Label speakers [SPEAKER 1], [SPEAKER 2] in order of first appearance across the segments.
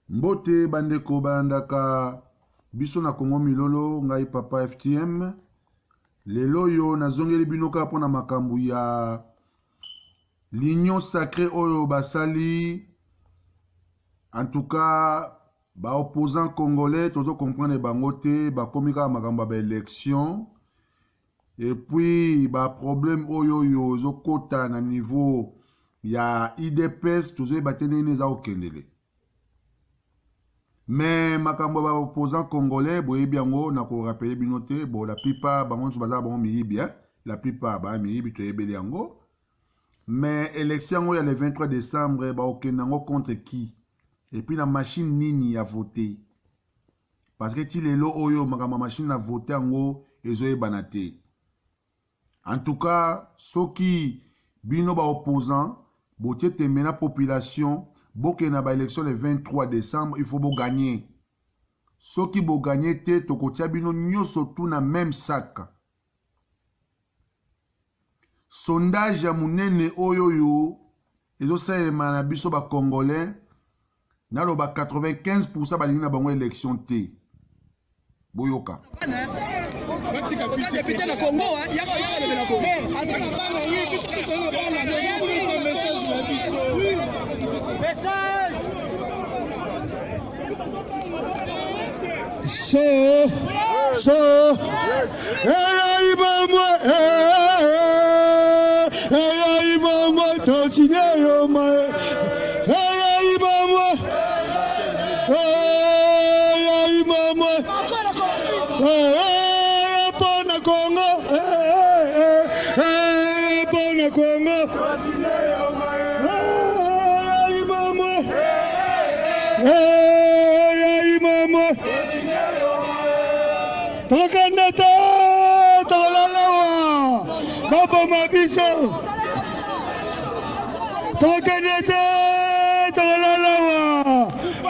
[SPEAKER 1] Mbote bandeko bandaka biso na Congo Milolo ngai papa FTM lelo yo nazongeli binoka pona makambu ya l'union sacrée oyo basali en tout cas ba opposants congolais tozo comprendre bango te ba komika makambu ba élection et puis ba problème oyo yo zo kota na niveau ya IDPS tozo batene neza okendele. Mais makambo ba opposant congolais boye biango na ko rappeler binote bo la plupart bango baza bango miyibi la plupart ba miyibi to yebeli yango. Mais élection il y a le 23 décembre ba okenango contre qui et puis la machine nini a voté parce que ti lelo oyo makambo machine a voté yango ezo ebanate. En tout cas soki bino ba opposant botie temena population Boke na ba élection le 23 décembre, il faut bo gagner. Ce qui bo gagner te tokotia bino nyoso tout na même sac. Sondage ya munene oyo yo ezo sa na biso ba congolais na lo ba 95% ba lingina bango élection te. Boyoka.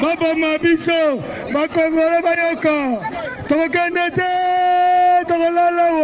[SPEAKER 2] Baba Mabiso, Bakongole Bayoka, Tokenete, Tolalawa.